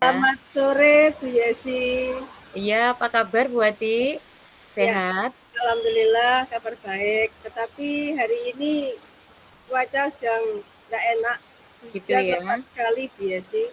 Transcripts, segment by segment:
Ya. Selamat sore, Bu Yesi. Iya, apa kabar Bu Ati? Ya, Sehat? alhamdulillah kabar baik. Tetapi hari ini cuaca sedang tidak enak, Gitu hujan ya. lebat sekali, Bu Yesi.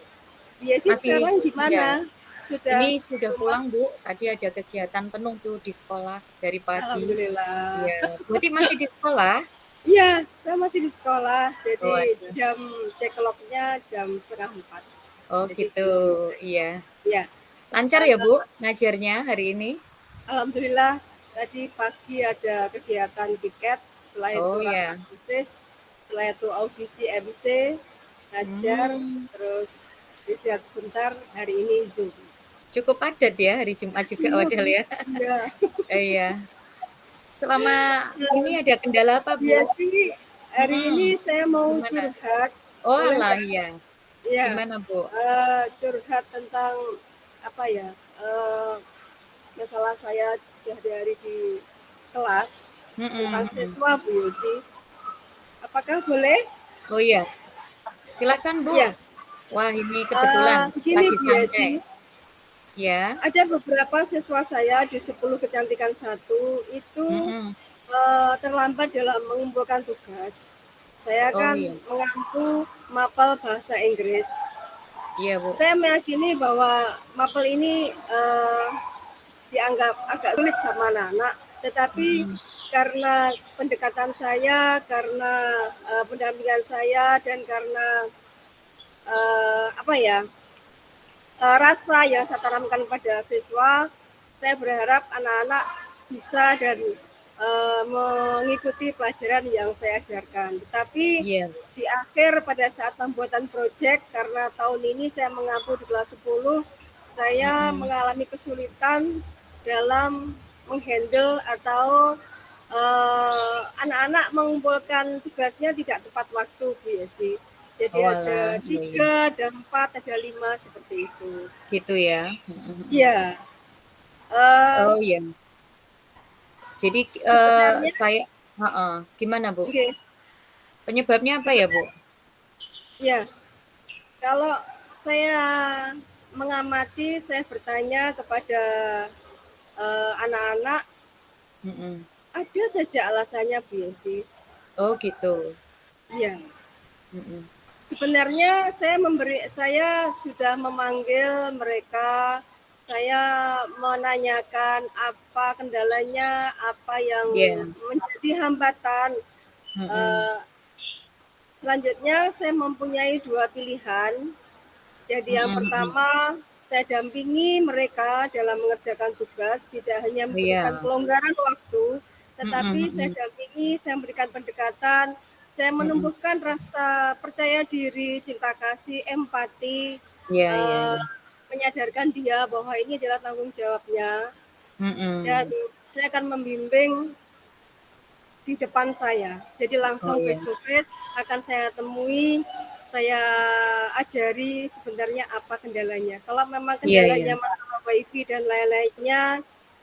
Bu Yesi Masih, sekarang di ya. mana? Ini Sudah di sudah rumah? pulang Bu. Tadi ada kegiatan penuh tuh di sekolah dari pagi. Alhamdulillah. Iya. Bu Ati masih di sekolah? Iya, saya masih di sekolah. Oh, Jadi ada. jam cek clock-nya jam setengah 4. Oh, Jadi gitu. belum. Iya. Ya, Lancar ya Bu ngajarnya hari ini? alhamdulillah tadi pagi ada kegiatan piket, setelah itu Oh, rapat ya. khusus, setelah itu audisi MC, ngajar, Hmm, terus istirahat sebentar, hari ini Zoom. cukup padat ya hari Jumat juga padahal ya. Iya, Iya. Selama ini nah, ada kendala apa Bu? biasanya hari ini Mm-mm. saya mau Gimana? curhat, Oh, boleh alah, nggak? iya. Iya, Gimana Bu? curhat tentang apa ya, masalah saya sehari-hari di kelas tentang Mm-mm. siswa Bu Yusi. Apakah boleh? Oh iya, silakan Bu. Iya, Wah, ini kebetulan begini lagi Bu santai. Yesi, Ya. ada beberapa siswa saya di 10 kecantikan satu itu Mm-mm. terlambat dalam mengumpulkan tugas. Saya Oh kan iya, mengampu mapel bahasa Inggris. iya Bu. Saya meyakini bahwa mapel ini dianggap agak sulit sama anak-anak, tetapi Mm-mm. karena pendekatan saya, karena pendampingan saya, dan karena apa ya, rasa yang saya tanamkan pada siswa, saya berharap anak-anak bisa dan mengikuti pelajaran yang saya ajarkan. Tetapi Iya. di akhir pada saat pembuatan proyek, karena tahun ini saya mengampu di kelas 10, saya Mm-mm. mengalami kesulitan dalam menghandle atau anak-anak mengumpulkan tugasnya tidak tepat waktu, Bu Yesi. Jadi Oh alah, ada iya iya. 3, ada 4, ada 5 seperti itu. Gitu ya. Mm-mm. Iya, eh, Oh iya. Jadi sebenarnya, saya, gimana Bu? okay, Penyebabnya apa ya Bu? ya, kalau saya mengamati, saya bertanya kepada anak-anak, Mm-mm. ada saja alasannya, Bu Yesi. Oh gitu. Iya, Mm-mm. sebenarnya saya sudah memanggil mereka, saya menanyakan apa kendalanya, apa yang Iya. menjadi hambatan. Mm-mm. Eh, Selanjutnya saya mempunyai 2 pilihan. Jadi yang Mm-mm. Mm-mm. pertama, saya dampingi mereka dalam mengerjakan tugas, tidak hanya memberikan Iya. pelonggaran waktu, Mm-mm. tetapi saya Mm-mm. dampingi, saya memberikan pendekatan, saya Mm-mm. menumbuhkan rasa percaya diri, cinta kasih, empati, Iya iya eh, iya. menyadarkan dia bahwa ini adalah tanggung jawabnya, dan Mm-mm. saya akan membimbing di depan saya. Jadi Oh langsung iya. face to face akan saya temui, saya ajari sebenarnya apa kendalanya. Kalau memang Iya iya. kendalanya masalah wifi dan lain-lainnya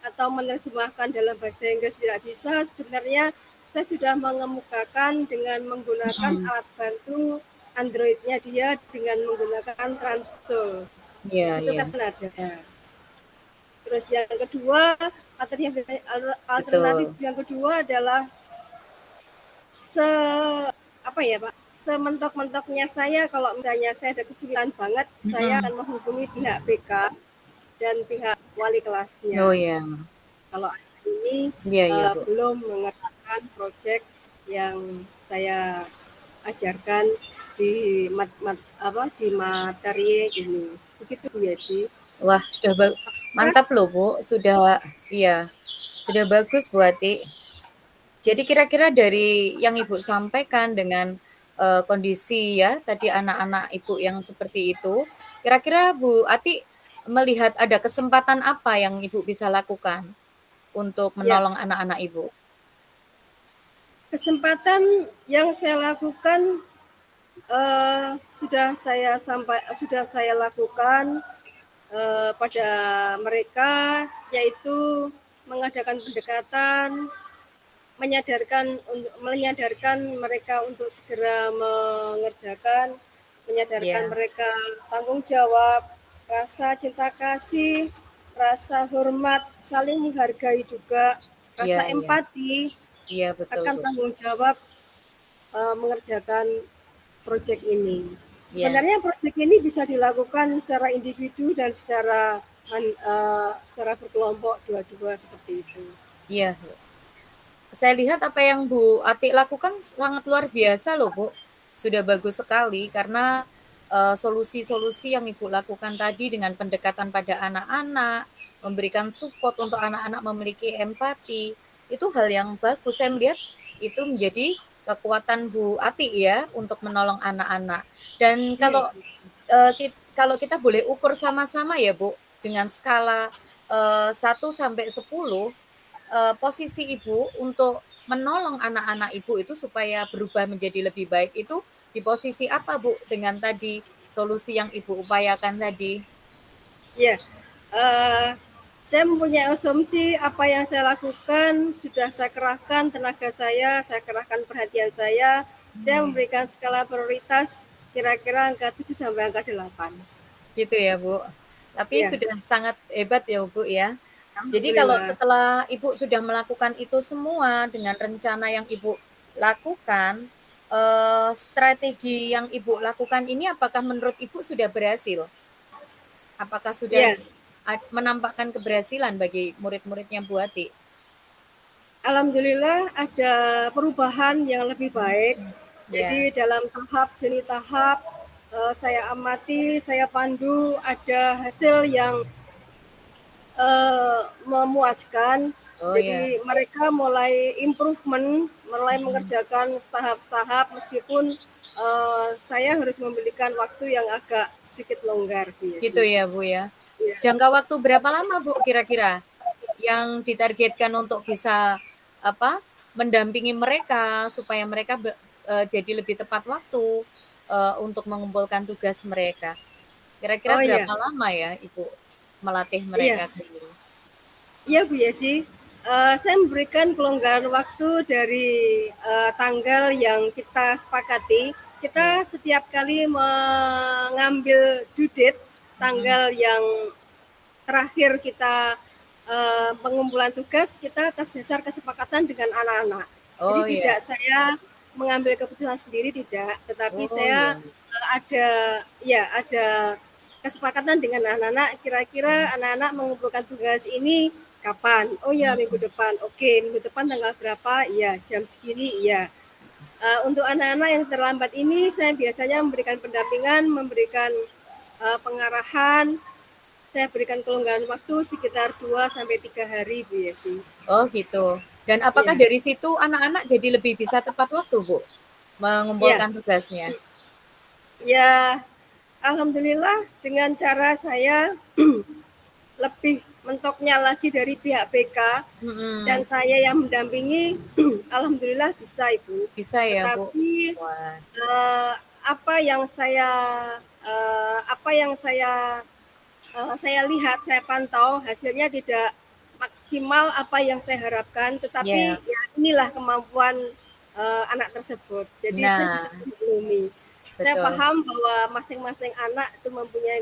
atau menerjemahkan dalam bahasa Inggris tidak bisa, sebenarnya saya sudah mengemukakan dengan menggunakan Mm-mm. alat bantu Android-nya dia dengan menggunakan Transtol. Di Iya situ iya. kan ada. Terus yang kedua, alternatif Betul. yang kedua adalah se apa ya Pak, sementok-mentoknya saya kalau misalnya saya ada kesulitan banget, saya Mm-mm. akan menghubungi pihak BK dan pihak wali kelasnya. Oh iya. Kalau ini Iya iya Bu. belum mengerjakan proyek yang saya ajarkan di di materi ini. Begitu ya sih. Wah, sudah mantap loh, Bu. Sudah, iya, sudah bagus, Bu Ati. Jadi kira-kira dari yang Ibu sampaikan dengan kondisi ya, tadi anak-anak Ibu yang seperti itu, kira-kira Bu Ati melihat ada kesempatan apa yang Ibu bisa lakukan untuk Ya, menolong anak-anak Ibu? kesempatan yang saya lakukan sudah saya lakukan pada mereka, yaitu mengadakan pendekatan, menyadarkan mereka untuk segera mengerjakan, menyadarkan Ya, mereka tanggung jawab, rasa cinta kasih, rasa hormat, saling menghargai juga, Iya rasa iya. empati Iya betul, akan Bu. tanggung jawab mengerjakan proyek ini. Iya. Sebenarnya proyek ini bisa dilakukan secara individu dan secara berkelompok dua-dua seperti itu. Iya, Bu. Saya lihat apa yang Bu Ati lakukan sangat luar biasa loh, Bu. Sudah bagus sekali karena solusi-solusi yang Ibu lakukan tadi dengan pendekatan pada anak-anak, memberikan support untuk anak-anak memiliki empati, itu hal yang bagus. Saya melihat itu menjadi kekuatan Bu Ati ya untuk menolong anak-anak. Dan Iya, kalau kita boleh ukur sama-sama ya, Bu, dengan skala 1 sampai 10, posisi Ibu untuk menolong anak-anak Ibu itu supaya berubah menjadi lebih baik itu di posisi apa, Bu, dengan tadi solusi yang Ibu upayakan tadi? iya. Eh, saya mempunyai asumsi apa yang saya lakukan sudah saya kerahkan tenaga saya kerahkan perhatian saya memberikan skala prioritas kira-kira angka 7 sampai angka 8. Gitu ya, Bu. Tapi Ya, sudah sangat hebat ya, Bu, ya. Jadi kalau alhamdulillah. setelah Ibu sudah melakukan itu semua dengan rencana yang Ibu lakukan, strategi yang Ibu lakukan ini apakah menurut Ibu sudah berhasil? Apakah sudah Ya, menampakkan keberhasilan bagi murid-muridnya Bu Ati? alhamdulillah ada perubahan yang lebih baik. Ya. Jadi dalam tahap demi tahap saya amati, saya pandu ada hasil yang memuaskan. Oh ya. Jadi mereka mulai improvement, mulai mengerjakan tahap-tahap meskipun saya harus memberikan waktu yang agak sedikit longgar, Bu Gitu Yesi. ya, Bu ya. Ya. Jangka waktu berapa lama, Bu, kira-kira yang ditargetkan untuk bisa apa? Mendampingi mereka supaya mereka jadi lebih tepat waktu untuk mengumpulkan tugas mereka. Kira-kira Oh berapa iya, lama ya, Ibu melatih iya, mereka guru? iya Bu Yesi. Saya memberikan kelonggaran waktu dari tanggal yang kita sepakati. Kita Ya. setiap kali mengambil due date, tanggal yang terakhir kita pengumpulan tugas, kita atas dasar kesepakatan dengan anak-anak. Jadi Oh tidak ya. saya mengambil keputusan sendiri, tidak, tetapi Oh saya ya. ada kesepakatan dengan anak-anak. Kira-kira anak-anak mengumpulkan tugas ini kapan? Oh ya, minggu depan. Oke, minggu depan tanggal berapa? Ya, jam segini. Ya. Untuk anak-anak yang terlambat ini, saya biasanya memberikan pendampingan, memberikan pengarahan. Saya berikan kelonggaran waktu sekitar 2 sampai 3 hari, Bu Yesi. Oh gitu. Dan apakah Ya, dari situ anak-anak jadi lebih bisa tepat waktu, Bu, ya, mengumpulkan tugasnya? ya. Alhamdulillah dengan cara saya lebih mentoknya lagi dari pihak BK dan Mm-mm. saya yang mendampingi, alhamdulillah bisa Ibu. Bisa ya, Bu? Tetapi Wah, eh, apa yang saya apa yang saya lihat, saya pantau hasilnya tidak maksimal apa yang saya harapkan, tetapi ya. ya inilah kemampuan anak tersebut. Jadi saya bisa Nah, memaklumi. Saya betul. paham bahwa masing-masing anak itu mempunyai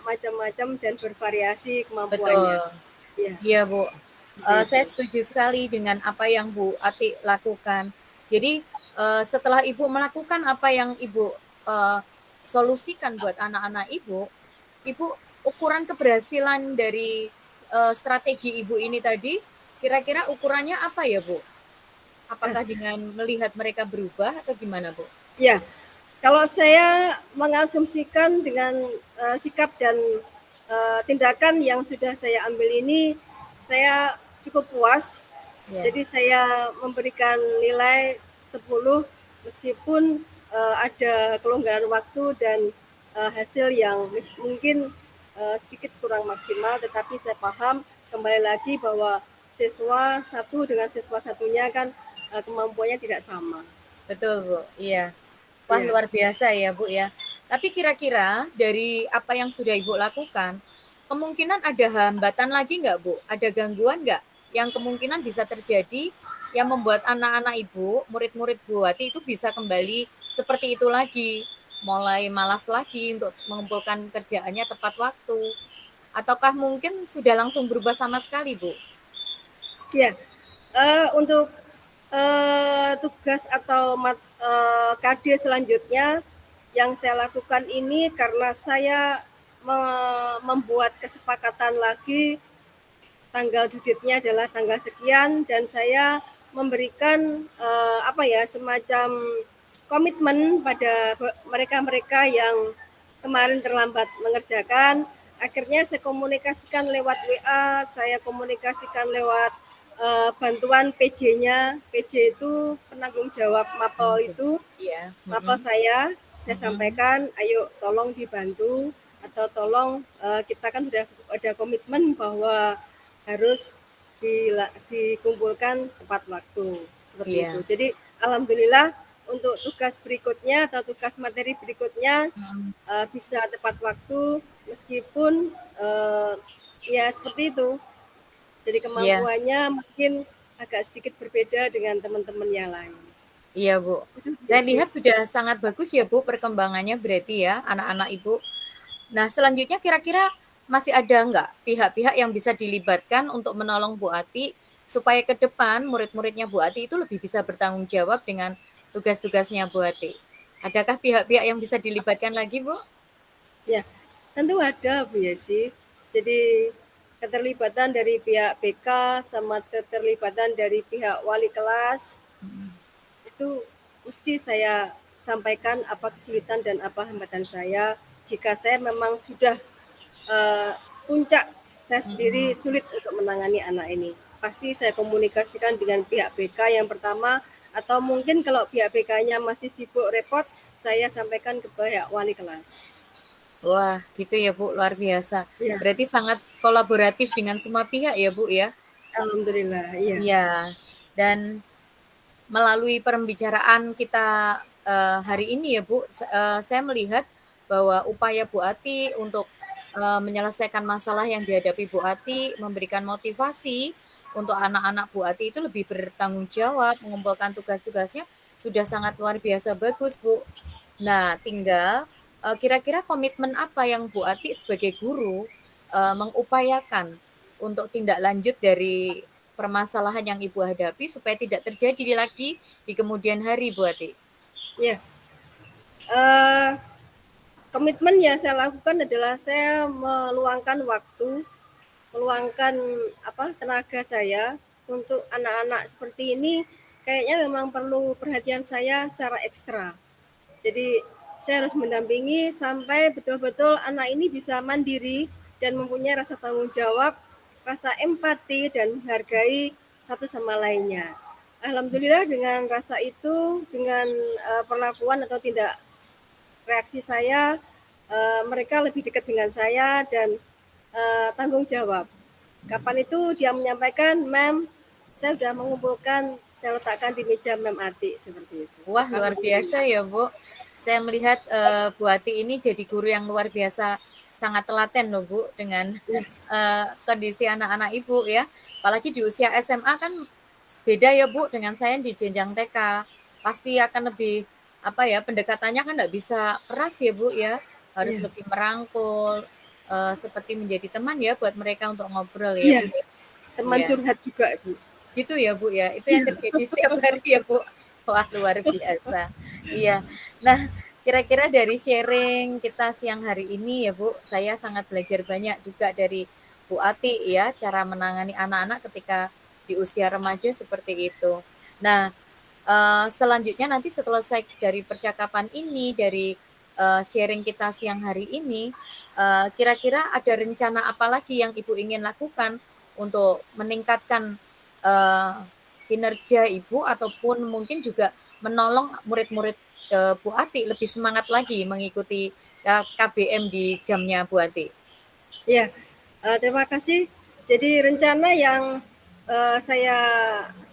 macam-macam dan bervariasi Betul. kemampuannya. Ya, Iya, Bu. Saya gitu. setuju sekali dengan apa yang Bu Ati lakukan. Jadi, setelah Ibu melakukan apa yang Ibu eh, solusikan buat anak-anak Ibu, Ibu ukuran keberhasilan dari strategi Ibu ini tadi, kira-kira ukurannya apa ya, Bu? Eh, Apakah dengan melihat mereka berubah atau gimana, Bu? ya, kalau saya mengasumsikan dengan sikap dan tindakan yang sudah saya ambil ini, saya cukup puas. Ya, Jadi saya memberikan nilai 10 meskipun ada kelonggaran waktu dan hasil yang mungkin sedikit kurang maksimal, tetapi saya paham kembali lagi bahwa siswa satu dengan siswa satunya kan kemampuannya tidak sama. betul, Bu. Iya. Wah, Ya. luar biasa ya, Bu ya. Tapi kira-kira dari apa yang sudah Ibu lakukan, kemungkinan ada hambatan lagi nggak, Bu? Ada gangguan nggak yang kemungkinan bisa terjadi yang membuat anak-anak Ibu, murid-murid Bu Wati itu bisa kembali seperti itu lagi? mulai malas lagi untuk mengumpulkan kerjaannya tepat waktu? Ataukah mungkin sudah langsung berubah sama sekali, Bu? Ya, untuk tugas atau KD selanjutnya yang saya lakukan ini karena saya membuat kesepakatan lagi tanggal due date-nya adalah tanggal sekian dan saya memberikan semacam komitmen pada mereka-mereka yang kemarin terlambat mengerjakan. Akhirnya saya komunikasikan lewat WA, saya komunikasikan lewat bantuan PJ-nya. PJ itu penanggung jawab mapel itu, Iya. mapel saya sampaikan, ayo tolong dibantu atau tolong kita kan sudah ada komitmen bahwa harus dikumpulkan tepat waktu seperti itu. Iya. Jadi alhamdulillah untuk tugas berikutnya atau tugas materi berikutnya bisa tepat waktu meskipun ya seperti itu. Jadi Iya. kemampuannya mungkin agak sedikit berbeda dengan teman-teman yang lain. Iya, Bu. Itu Saya sih. lihat sudah sangat bagus ya, Bu, perkembangannya berarti ya, anak-anak Ibu. Nah, selanjutnya kira-kira masih ada nggak pihak-pihak yang bisa dilibatkan untuk menolong Bu Ati supaya ke depan murid-muridnya Bu Ati itu lebih bisa bertanggung jawab dengan tugas-tugasnya Bu Ati? Adakah pihak-pihak yang bisa dilibatkan lagi, Bu? Ya, tentu ada Bu Yesi. Jadi keterlibatan dari pihak BK sama keterlibatan dari pihak wali kelas itu mesti saya sampaikan apa kesulitan dan apa hambatan saya jika saya memang sudah puncak saya sendiri sulit untuk menangani anak ini. Pasti saya komunikasikan dengan pihak BK yang pertama atau mungkin kalau pihak BK-nya masih sibuk repot, saya sampaikan ke pihak wali kelas. Wah, gitu ya, Bu, luar biasa. Ya, Berarti sangat kolaboratif dengan semua pihak ya, Bu, ya? alhamdulillah, iya. Iya. Dan melalui pembicaraan kita hari ini ya Bu, saya melihat bahwa upaya Bu Ati untuk menyelesaikan masalah yang dihadapi Bu Ati, memberikan motivasi untuk anak-anak Bu Ati itu lebih bertanggung jawab, mengumpulkan tugas-tugasnya sudah sangat luar biasa bagus Bu. Nah, tinggal kira-kira komitmen apa yang Bu Ati sebagai guru mengupayakan untuk tindak lanjut dari permasalahan yang Ibu hadapi supaya tidak terjadi lagi di kemudian hari, Bu Ati? Ya, komitmen yang saya lakukan adalah saya meluangkan waktu, meluangkan tenaga saya untuk anak-anak seperti ini. Kayaknya memang perlu perhatian saya secara ekstra. Jadi saya harus mendampingi sampai betul-betul anak ini bisa mandiri dan mempunyai rasa tanggung jawab, rasa empati dan menghargai satu sama lainnya. Alhamdulillah dengan rasa itu, dengan perlakuan atau tindak reaksi saya, mereka lebih dekat dengan saya dan tanggung jawab. Kapan itu dia menyampaikan, "Mem, saya sudah mengumpulkan, saya letakkan di meja Mem Ati," seperti itu. Wah, luar Alhamdulillah. biasa ya, Bu. Saya melihat Bu Ati ini jadi guru yang luar biasa, sangat telaten loh, Bu, dengan kondisi anak-anak Ibu ya. Apalagi di usia SMA kan beda ya, Bu, dengan saya di jenjang TK. Pasti akan lebih apa ya, pendekatannya kan nggak bisa keras ya, Bu ya. Harus Iya. lebih merangkul, seperti menjadi teman ya buat mereka untuk ngobrol ya, Iya, Bu ya. teman Iya. curhat juga, Bu. Gitu ya, Bu, ya? Itu yang terjadi setiap hari ya, Bu? Wah, luar biasa. Iya. Nah, kira-kira dari sharing kita siang hari ini ya, Bu, saya sangat belajar banyak juga dari Bu Ati ya, cara menangani anak-anak ketika di usia remaja seperti itu. Nah, selanjutnya nanti setelah selesai dari percakapan ini, dari sharing kita siang hari ini, kira-kira ada rencana apa lagi yang Ibu ingin lakukan untuk meningkatkan uh, kinerja Ibu ataupun mungkin juga menolong murid-murid Bu Ati lebih semangat lagi mengikuti KBM di jamnya Bu Ati. Ya, terima kasih. Jadi rencana yang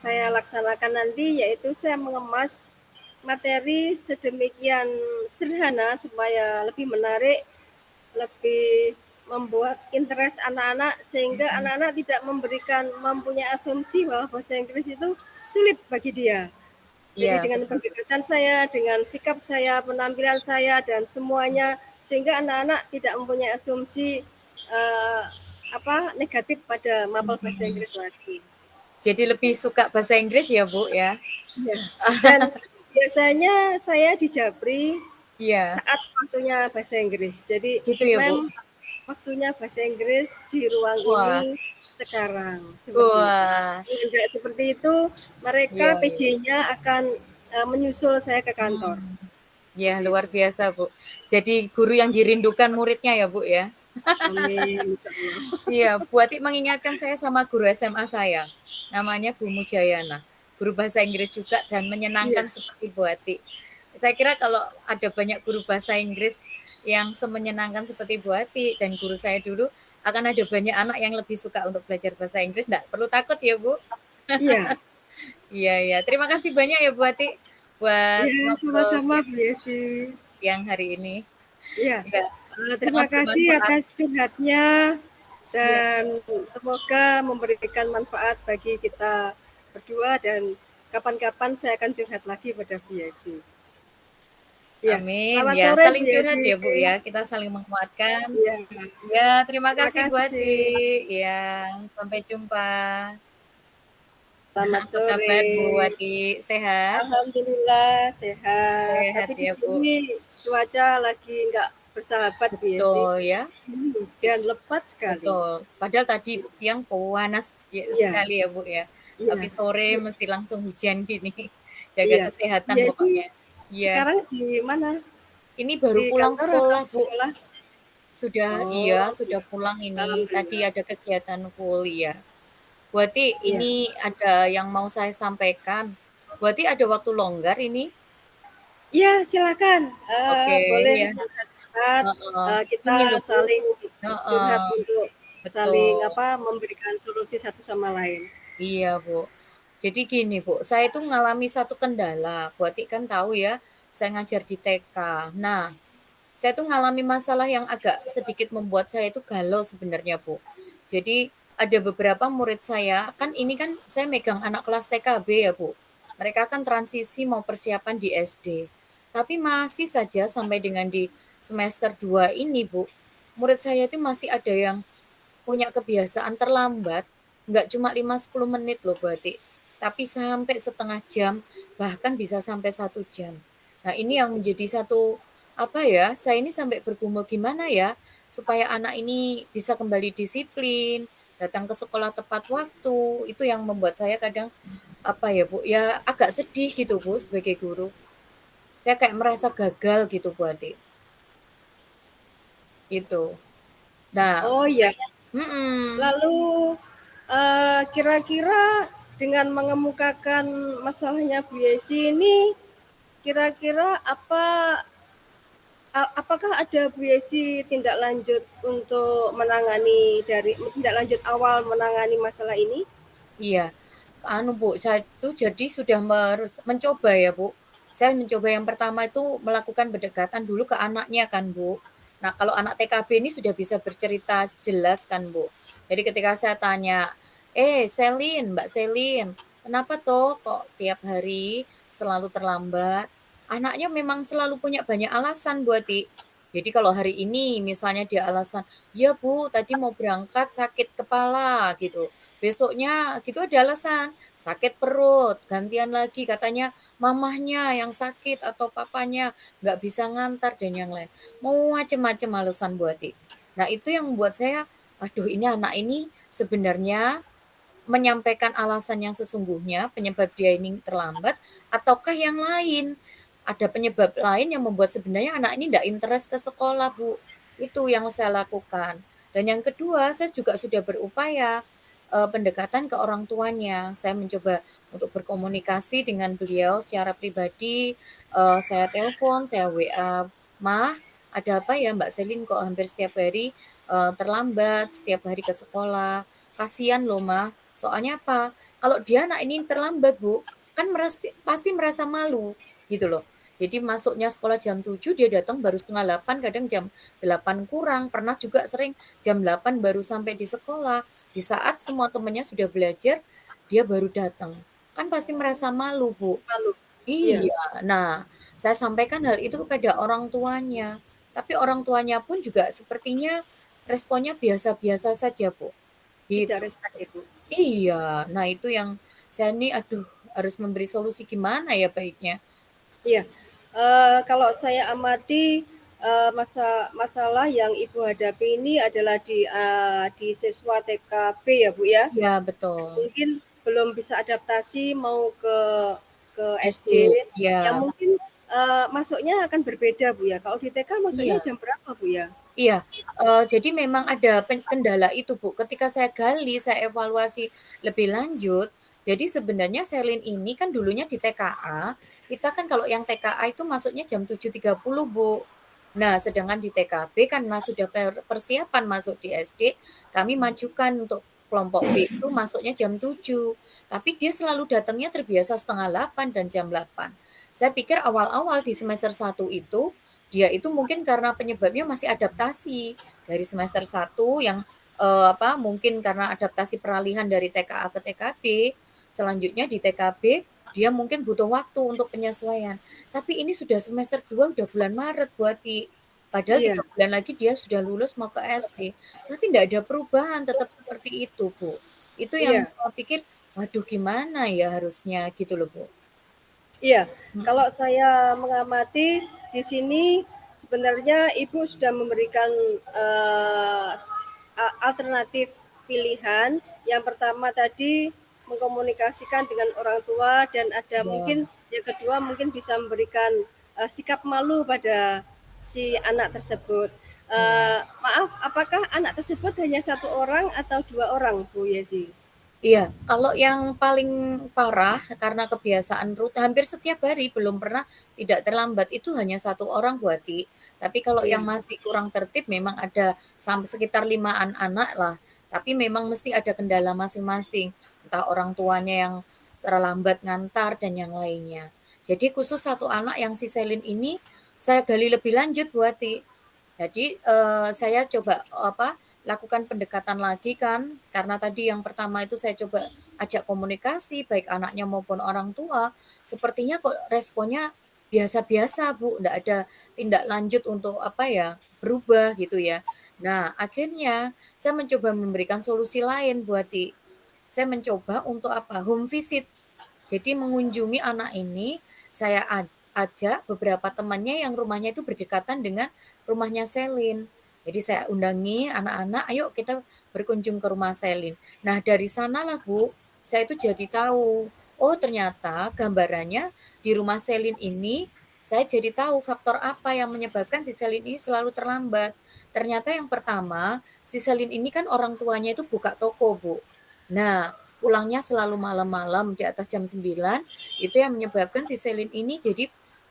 saya laksanakan nanti yaitu saya mengemas materi sedemikian sederhana supaya lebih menarik, lebih membuat interest anak-anak sehingga anak-anak tidak mempunyai asumsi bahwa bahasa Inggris itu sulit bagi dia. Jadi Iya, dengan betul. pendekatan saya, dengan sikap saya, penampilan saya, dan semuanya, sehingga anak-anak tidak mempunyai asumsi uh, negatif pada mapel bahasa Mhm. Inggris lagi. Jadi lebih suka bahasa Inggris ya, Bu, ya? Iya. Dan biasanya saya di Japri Iya, saat waktunya bahasa Inggris. Jadi, gitu ya, Bu? waktunya bahasa Inggris di ruang Wah, ini sekarang, seperti itu. wah, Kalau enggak seperti itu, mereka iya, iya. PJ-nya akan menyusul saya ke kantor. Hmm. Ya, Seperti luar itu. biasa, Bu. Jadi guru yang dirindukan muridnya ya, Bu, ya? Amin, insya Allah. Iya, Bu Ati mengingatkan saya sama guru SMA saya. Namanya Bu Mujayana. Guru bahasa Inggris juga dan Iya, menyenangkan seperti Bu Ati. Saya kira kalau ada banyak guru bahasa Inggris yang semenyenangkan seperti Bu Ati dan guru saya dulu, akan ada banyak anak yang lebih suka untuk belajar bahasa Inggris. Nggak perlu takut ya, Bu. iya, Iya, iya. Terima kasih banyak ya Bu Ati buat iya, ngobrol sama-sama Bu Yesi. siang hari ini. Iya, Ya, terima sangat kasih bermanfaat. atas curhatnya Iya, dan semoga memberikan manfaat bagi kita berdua dan kapan-kapan saya akan curhat lagi pada Bu Yesi. Iya, amin. selamat Ya, sore Bu saling Yesi. curhat ya, Bu, ya. Kita saling menguatkan. Iya, Ya, terima terima kasih Bu kasih. Ati. Ya, sampai jumpa. Selamat Apa sore. kabar Bu Ati? Sehat? Alhamdulillah sehat. Sehat Tapi di ya, Bu. sini cuaca lagi nggak bersahabat Bu Yesi. Betul ya. Di sini hujan lebat sekali. Betul. Padahal tadi siang panas ya, Iya, sekali ya, Bu ya. Tapi iya, sore mesti langsung hujan gini. Jaga iya. Bu kesehatan Yesi pokoknya. Iya. sekarang di mana? Ini baru Di pulang kantor atau sekolah, di Bu. sekolah? Sudah, iya, Oh, sudah pulang ini. Tadi alhamdulillah. ada kegiatan kuliah. Berarti Iya, ini ada yang mau saya sampaikan. Berarti ada waktu longgar ini? iya silakan. Oke, Boleh ya. curhat. Heeh. Kita Ini loh, Bu. saling curhat Heeh, untuk saling betul. memberikan solusi satu sama lain. Iya, Bu. Jadi gini, Bu, saya itu mengalami satu kendala. Bu Atik kan tahu ya, saya ngajar di TK. Nah, saya tuh ngalami masalah yang agak sedikit membuat saya itu galau sebenarnya, Bu. Jadi ada beberapa murid saya, kan ini kan saya megang anak kelas TKB ya, Bu. Mereka kan transisi mau persiapan di SD. Tapi masih saja sampai dengan di semester 2 ini, Bu, murid saya itu masih ada yang punya kebiasaan terlambat, nggak cuma 5-10 menit loh berarti, tapi sampai setengah jam, bahkan bisa sampai 1 jam. Nah ini yang menjadi satu, apa ya, saya ini sampai bergumul gimana ya, supaya anak ini bisa kembali disiplin, datang ke sekolah tepat waktu, itu yang membuat saya kadang, apa ya Bu, ya agak sedih gitu Bu sebagai guru. Saya kayak merasa gagal gitu Bu Ati, gitu. Nah, Oh iya, mm-mm, lalu kira-kira dengan mengemukakan masalahnya Bu Yesi ini, kira-kira apakah ada Bu Yesi tindak lanjut untuk menangani dari tindak lanjut awal menangani masalah ini? iya. Anu Bu, saya itu jadi sudah mencoba ya Bu. Saya mencoba yang pertama itu melakukan pendekatan dulu ke anaknya kan Bu. Nah kalau anak TKB ini sudah bisa bercerita jelas kan Bu. Jadi ketika saya tanya, Selin, Mbak Selin, kenapa toh kok tiap hari selalu terlambat? Anaknya memang selalu punya banyak alasan Bu Ati. Jadi kalau hari ini misalnya dia alasan, ya Bu tadi mau berangkat sakit kepala gitu. Besoknya gitu ada alasan, sakit perut, gantian lagi katanya mamahnya yang sakit atau papanya nggak bisa ngantar dan yang lain. Mau macem-macem alasan buat Nah itu yang membuat saya, aduh ini anak ini sebenarnya menyampaikan alasan yang sesungguhnya penyebab dia ini terlambat ataukah yang lain? Ada penyebab lain yang membuat sebenarnya anak ini tidak interest ke sekolah, Bu. Itu yang saya lakukan. Dan yang kedua, saya juga sudah berupaya pendekatan ke orang tuanya. Saya mencoba untuk berkomunikasi dengan beliau secara pribadi. Saya telepon, saya WA, "Mah, ada apa ya Mbak Selin kok hampir setiap hari terlambat, setiap hari ke sekolah? Kasihan loh, Mah. Soalnya apa? Kalau dia anak ini terlambat, Bu, kan pasti merasa malu gitu loh. Jadi masuknya sekolah jam 7, dia datang baru setengah 8, kadang jam 8 kurang. Pernah juga sering jam 8 baru sampai di sekolah. Di saat semua temannya sudah belajar, dia baru datang. Kan pasti merasa malu, Bu. Malu. Iya, Iya. Nah, saya sampaikan hal itu kepada orang tuanya, tapi orang tuanya pun juga sepertinya responnya biasa-biasa saja, Bu, tidak gitu. respect Ibu. Iya, nah itu yang saya nih aduh harus memberi solusi gimana ya baiknya? Iya, kalau saya amati, masalah yang Ibu hadapi ini adalah di siswa TKB ya, Bu, ya? Iya betul, Mungkin belum bisa adaptasi mau ke SD, SD, yang iya mungkin, masuknya akan berbeda, Bu, ya. Kalau di TK masuknya iya. jam berapa, Bu, ya? Iya, jadi memang ada kendala itu, Bu. Ketika saya gali, saya evaluasi lebih lanjut, jadi sebenarnya Sherlyn ini kan dulunya di TKA, kita kan kalau yang TKA itu masuknya jam 7.30, Bu. Nah, sedangkan di TKB karena sudah persiapan masuk di SD, kami majukan untuk kelompok B itu masuknya jam 7. Tapi dia selalu datangnya terbiasa setengah 8 dan jam 8. Saya pikir awal-awal di semester 1 itu dia itu mungkin karena penyebabnya masih adaptasi dari semester 1 yang mungkin karena adaptasi peralihan dari TKA ke TKB, selanjutnya di TKB dia mungkin butuh waktu untuk penyesuaian. Tapi ini sudah semester 2 udah bulan Maret buati. Padahal Iya, 3 bulan lagi dia sudah lulus mau ke SD. Tapi tidak ada perubahan, tetap seperti itu, Bu. Itu yang iya. saya pikir, waduh gimana ya harusnya gitu loh, Bu. Iya, Mm-mm. kalau saya mengamati di sini sebenarnya Ibu sudah memberikan alternatif pilihan. Yang pertama tadi mengkomunikasikan dengan orang tua dan ada mungkin Ya, yang kedua mungkin bisa memberikan sikap malu pada si anak tersebut. ya. Maaf, apakah anak tersebut hanya satu orang atau dua orang, Bu Yesi? Iya, kalau yang paling parah karena kebiasaan rute hampir setiap hari belum pernah tidak terlambat itu hanya satu orang Bu Ati. Tapi kalau Iya, yang masih kurang tertib memang ada sampai sekitar 5 anak lah. Tapi memang mesti ada kendala masing-masing. Entah orang tuanya yang terlambat ngantar dan yang lainnya. Jadi khusus satu anak yang si Selin ini saya gali lebih lanjut Bu Ati. Jadi, saya coba, lakukan pendekatan lagi kan, karena tadi yang pertama itu saya coba ajak komunikasi, baik anaknya maupun orang tua, sepertinya kok responnya biasa-biasa, Bu, nggak ada tindak lanjut untuk, berubah gitu ya. Nah, akhirnya saya mencoba memberikan solusi lain Bu Ati. Saya mencoba untuk home visit. Jadi mengunjungi anak ini, saya ajak beberapa temannya yang rumahnya itu berdekatan dengan rumahnya Selin. Jadi saya undangi anak-anak, ayo kita berkunjung ke rumah Selin. Nah dari sanalah Bu, saya itu jadi tahu, oh ternyata gambarannya di rumah Selin ini, saya jadi tahu faktor apa yang menyebabkan si Selin ini selalu terlambat. Ternyata yang pertama, si Selin ini kan orang tuanya itu buka toko Bu. Nah, pulangnya selalu malam-malam di atas jam 9, itu yang menyebabkan si Selin ini jadi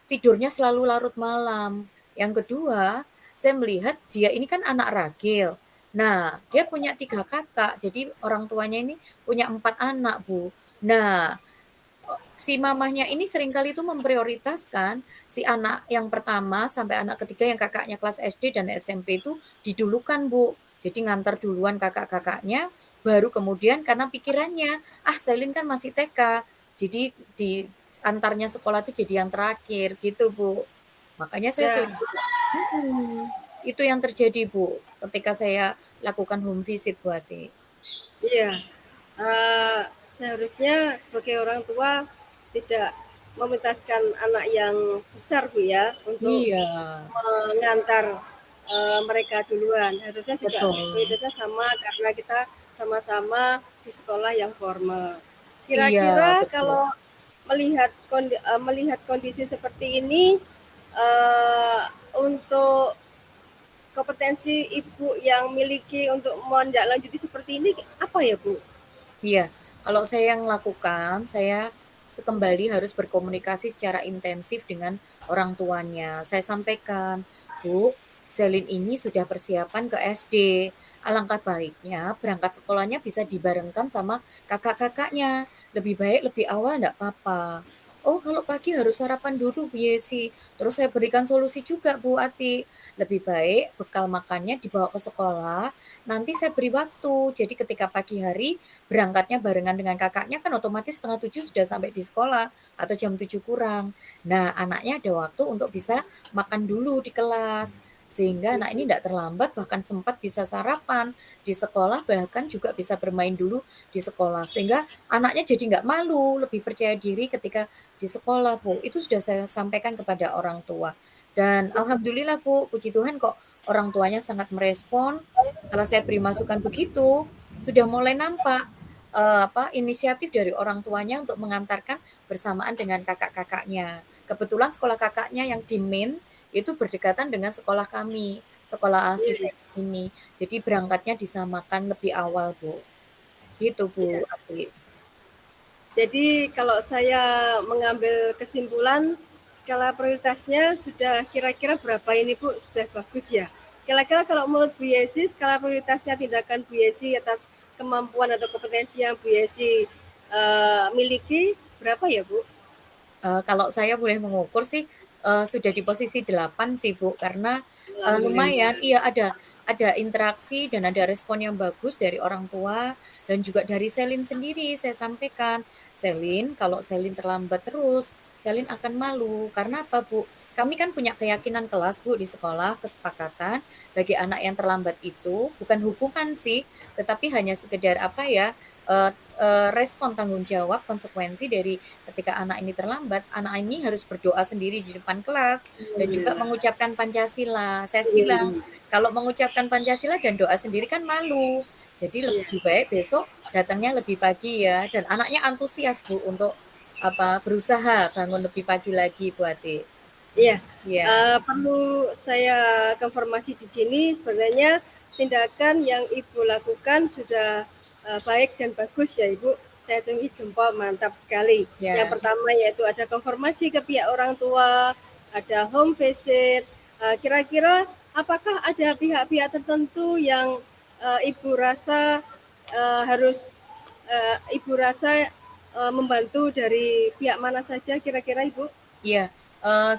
tidurnya selalu larut malam. Yang kedua, saya melihat dia ini kan anak ragil. Nah, dia punya 3 kakak, jadi orang tuanya ini punya 4 anak, Bu. Nah, si mamahnya ini seringkali itu memprioritaskan si anak yang pertama sampai anak ketiga yang kakaknya kelas SD dan SMP itu didulukan, Bu. Jadi ngantar duluan kakak-kakaknya, baru kemudian karena pikirannya, ah Selin kan masih TK, jadi di antarnya sekolah itu jadi yang terakhir gitu, Bu. Makanya saya nah, suruh, itu yang terjadi, Bu, ketika saya lakukan home visit, Bu Ati. iya. Eee, Seharusnya sebagai orang tua tidak memintaskan anak yang besar, Bu, ya, untuk Iya, mengantar, mereka duluan. Harusnya juga betul. prioritasnya sama karena kita sama-sama di sekolah yang formal. Iya, Kira-kira betul. kalau melihat kondisi seperti ini, eee, untuk kompetensi Ibu yang miliki untuk menindaklanjuti seperti ini apa ya, Bu? Iya, kalau saya yang lakukan, saya kembali harus berkomunikasi secara intensif dengan orang tuanya. Saya sampaikan, Bu, Selin ini sudah persiapan ke SD. Alangkah baiknya berangkat sekolahnya bisa dibarengkan sama kakak-kakaknya. Lebih baik lebih awal enggak apa-apa. "Oh, kalau pagi harus sarapan dulu, Bu Yesi." Terus saya berikan solusi juga, Bu Ati, lebih baik bekal makannya dibawa ke sekolah, nanti saya beri waktu. Jadi ketika pagi hari berangkatnya barengan dengan kakaknya kan otomatis 6:30 sudah sampai di sekolah atau jam 7 kurang. Nah, anaknya ada waktu untuk bisa makan dulu di kelas, sehingga anak ini tidak terlambat bahkan sempat bisa sarapan di sekolah, bahkan juga bisa bermain dulu di sekolah. Sehingga anaknya jadi nggak malu, lebih percaya diri ketika di sekolah, Bu. Itu sudah saya sampaikan kepada orang tua. Dan alhamdulillah, Bu, puji Tuhan kok orang tuanya sangat merespon. Setelah saya beri masukan begitu, sudah mulai nampak inisiatif dari orang tuanya untuk mengantarkan bersamaan dengan kakak-kakaknya. Kebetulan sekolah kakaknya yang di Main itu berdekatan dengan sekolah kami, sekolah Iya, ASI iya. ini. Jadi berangkatnya disamakan lebih awal, Bu. Gitu, Iya. Bu Ati. Jadi kalau saya mengambil kesimpulan, skala prioritasnya sudah kira-kira berapa ini Bu? Sudah bagus ya? Kira-kira kalau menurut Bu Yesi, skala prioritasnya tindakan Bu Yesi atas kemampuan atau kompetensi yang Bu Yesi miliki berapa ya Bu? Kalau saya boleh mengukur sih, sudah di posisi 8 sih, Bu, karena, lumayan Alhamdulillah. iya ada interaksi dan ada respon yang bagus dari orang tua dan juga dari Selin sendiri saya sampaikan, "Selin, kalau Selin terlambat terus, Selin akan malu." Karena apa, Bu? Kami kan punya keyakinan kelas, Bu, di sekolah, kesepakatan bagi anak yang terlambat itu bukan hukuman sih, tetapi hanya sekedar apa ya, eee respon tanggung jawab konsekuensi dari ketika anak ini terlambat, anak ini harus berdoa sendiri di depan kelas dan juga Alhamdulillah. mengucapkan Pancasila. Saya bilang, Hmm, kalau mengucapkan Pancasila dan doa sendiri kan malu. Jadi iya, lebih baik besok datangnya lebih pagi ya. Dan anaknya antusias Bu untuk berusaha bangun lebih pagi lagi Bu Ati. iya. Iya, Perlu saya konfirmasi di sini sebenarnya tindakan yang Ibu lakukan sudah baik dan bagus ya Ibu. Saya tinggi jempol, mantap sekali. Yang ya, pertama yaitu ada konfirmasi ke pihak orang tua, ada home visit. Kira-kira apakah ada pihak-pihak tertentu yang Ibu rasa harus Ibu rasa membantu dari pihak mana saja kira-kira Ibu? iya.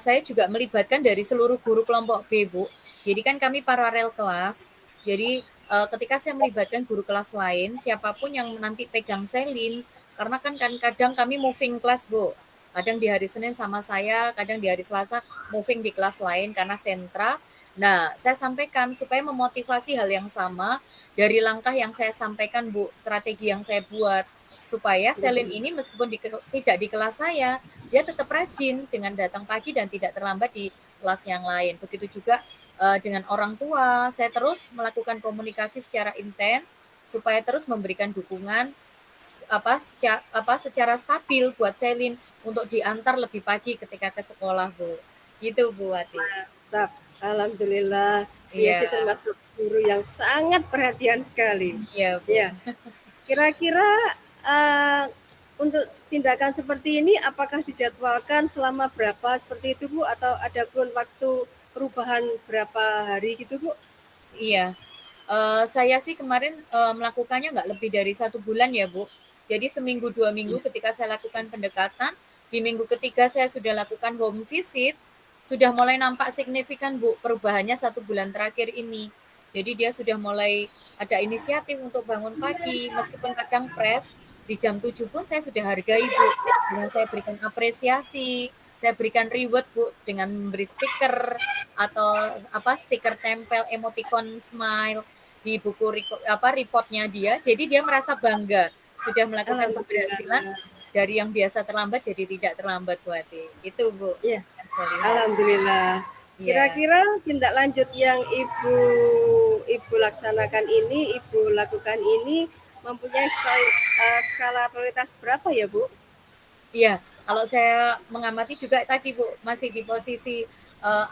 Saya juga melibatkan dari seluruh guru kelompok B, Bu. Jadi kan kami paralel kelas. Jadi ketika saya melibatkan guru kelas lain, siapapun yang nanti pegang selin, karena kan kadang kami moving kelas, Bu. Kadang di hari Senin sama saya, kadang di hari Selasa moving di kelas lain karena sentra. Nah, saya sampaikan supaya memotivasi hal yang sama dari langkah yang saya sampaikan, Bu, strategi yang saya buat supaya selin ini meskipun tidak di kelas saya, dia tetap rajin dengan datang pagi dan tidak terlambat di kelas yang lain. Begitu juga dengan orang tua, saya terus melakukan komunikasi secara intens supaya terus memberikan dukungan secara stabil buat Selin untuk diantar lebih pagi ketika ke sekolah, Bu. Gitu, Bu Wati. Mantap, alhamdulillah. Dia Iya, sih termasuk guru yang sangat perhatian sekali. iya, Bu. Ya, kira-kira uh, untuk tindakan seperti ini apakah dijadwalkan selama berapa seperti itu Bu atau ada kurun waktu perubahan berapa hari gitu Bu? Iya, saya sih kemarin melakukannya nggak lebih dari 1 bulan ya Bu. Jadi seminggu 2 minggu ketika saya lakukan pendekatan, di minggu ketiga saya sudah lakukan home visit, sudah mulai nampak signifikan Bu perubahannya 1 bulan terakhir ini. Jadi dia sudah mulai ada inisiatif untuk bangun pagi, meskipun kadang pres, di jam 7 pun saya sudah hargai Bu. Dengan saya berikan apresiasi, saya berikan reward Bu dengan memberi stiker atau stiker tempel emoticon smile di buku reportnya dia. Jadi dia merasa bangga sudah melakukan keberhasilan Alhamdulillah. dari yang biasa terlambat jadi tidak terlambat Bu Ati. Itu Bu Ya, yang saya lihat. alhamdulillah. Iya. Kira-kira tindak lanjut yang Ibu laksanakan ini, Ibu lakukan ini mempunyai skala prioritas berapa ya, Bu? Iya, kalau saya mengamati juga tadi Bu, masih di posisi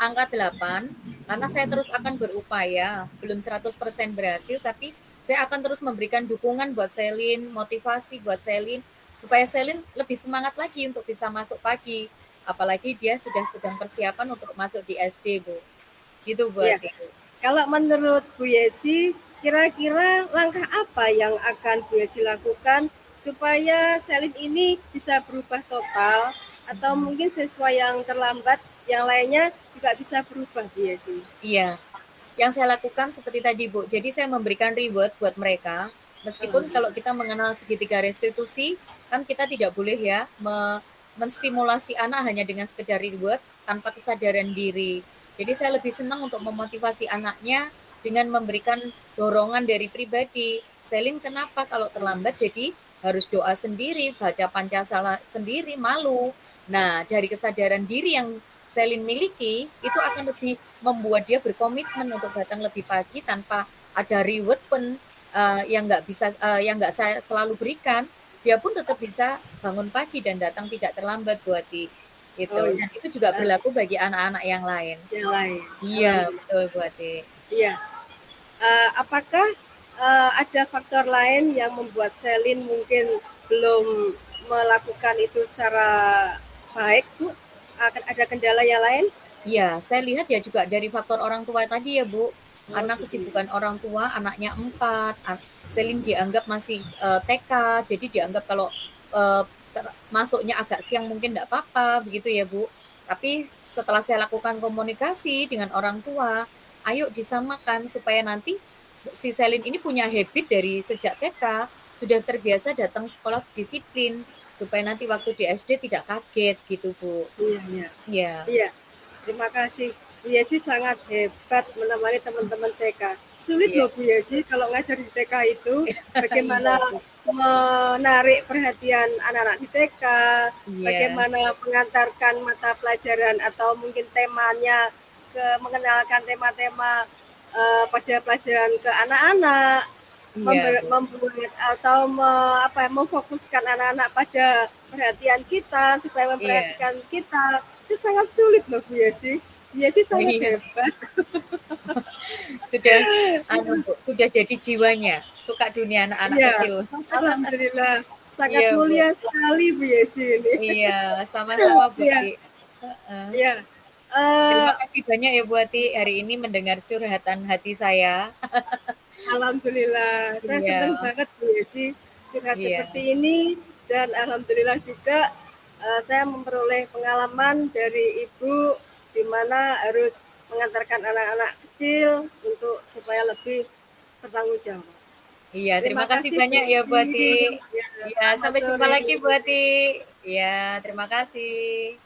angka 8, karena saya terus akan berupaya, belum 100% berhasil, tapi saya akan terus memberikan dukungan buat Selin, motivasi buat Selin, supaya Selin lebih semangat lagi untuk bisa masuk pagi. Apalagi dia sudah sedang persiapan untuk masuk di SD, Bu. Gitu Bu Ya, Ati. kalau menurut Bu Yesi, kira-kira langkah apa yang akan Bu Yesi lakukan supaya Selin ini bisa berubah total atau mungkin siswa yang terlambat, yang lainnya juga bisa berubah Bu Yesi. Iya, yang saya lakukan seperti tadi Bu, jadi saya memberikan reward buat mereka, meskipun kalau kita mengenal segitiga restitusi, kan kita tidak boleh ya menstimulasi anak hanya dengan sekedar reward tanpa kesadaran diri. Jadi saya lebih senang untuk memotivasi anaknya dengan memberikan dorongan dari pribadi. Selin kenapa kalau terlambat jadi harus doa sendiri, baca Pancasila sendiri, malu. Nah, dari kesadaran diri yang Selin miliki, itu akan lebih membuat dia berkomitmen untuk datang lebih pagi tanpa ada reward pun yang nggak saya selalu berikan, dia pun tetap bisa bangun pagi dan datang tidak terlambat buat itu. Oh iya, Dan itu juga berlaku bagi anak-anak yang lain. yang lain. Iya, Alhamdulillah. betul buat Ati. Iya. Apakah ada faktor lain yang membuat Selin mungkin belum melakukan itu secara baik, Bu? Akan ada kendala yang lain? Iya, saya lihat ya juga dari faktor orang tua tadi ya Bu, Oh karena gitu. kesibukan orang tua, anaknya 4, Selin dianggap masih TK, jadi dianggap kalau eh, masuknya agak siang mungkin enggak apa-apa, begitu ya Bu. Tapi setelah saya lakukan komunikasi dengan orang tua, ayo disamakan supaya nanti si Selin ini punya habit dari sejak TK, sudah terbiasa datang sekolah disiplin, supaya nanti waktu di SD tidak kaget gitu Bu. Iya, iya. Iya, Iya, terima kasih. Bu Yesi sangat hebat menemani teman-teman TK. Sulit iya. loh Bu Yesi kalau ngajar di TK itu, Iya, bagaimana Bu. menarik perhatian anak-anak di TK, Iya, bagaimana mengantarkan mata pelajaran atau mungkin temanya mengenalkan tema-tema pada pelajaran ke anak-anak, iya, Bu. membuat atau memfokuskan anak-anak pada perhatian kita supaya Iya, memperhatikan kita itu sangat sulit loh Bu Yesi. Bu Yesi sangat iya. hebat. Sudah, Bu, sudah jadi jiwanya, suka dunia anak-anak Iya, kecil. alhamdulillah sangat Iya, Bu. mulia sekali Bu Yesi ini. Iya, sama-sama, Bu Iya, Ati. Heeh. iya. Terima Eh, kasih banyak ya, Bu Ati, hari ini mendengar curhatan hati saya. Alhamdulillah, saya senang Iya, banget Bu Yesi curhat iya, seperti ini dan alhamdulillah juga saya memperoleh pengalaman dari Ibu di mana harus mengantarkan anak-anak kecil untuk supaya lebih bertanggung jawab. iya. Terima Terima kasih kasih Bu banyak ya, Bu Yesi. Ati. Ya, Iya, selamat sampai jumpa sore. lagi, Bu Ati. Iya, terima kasih.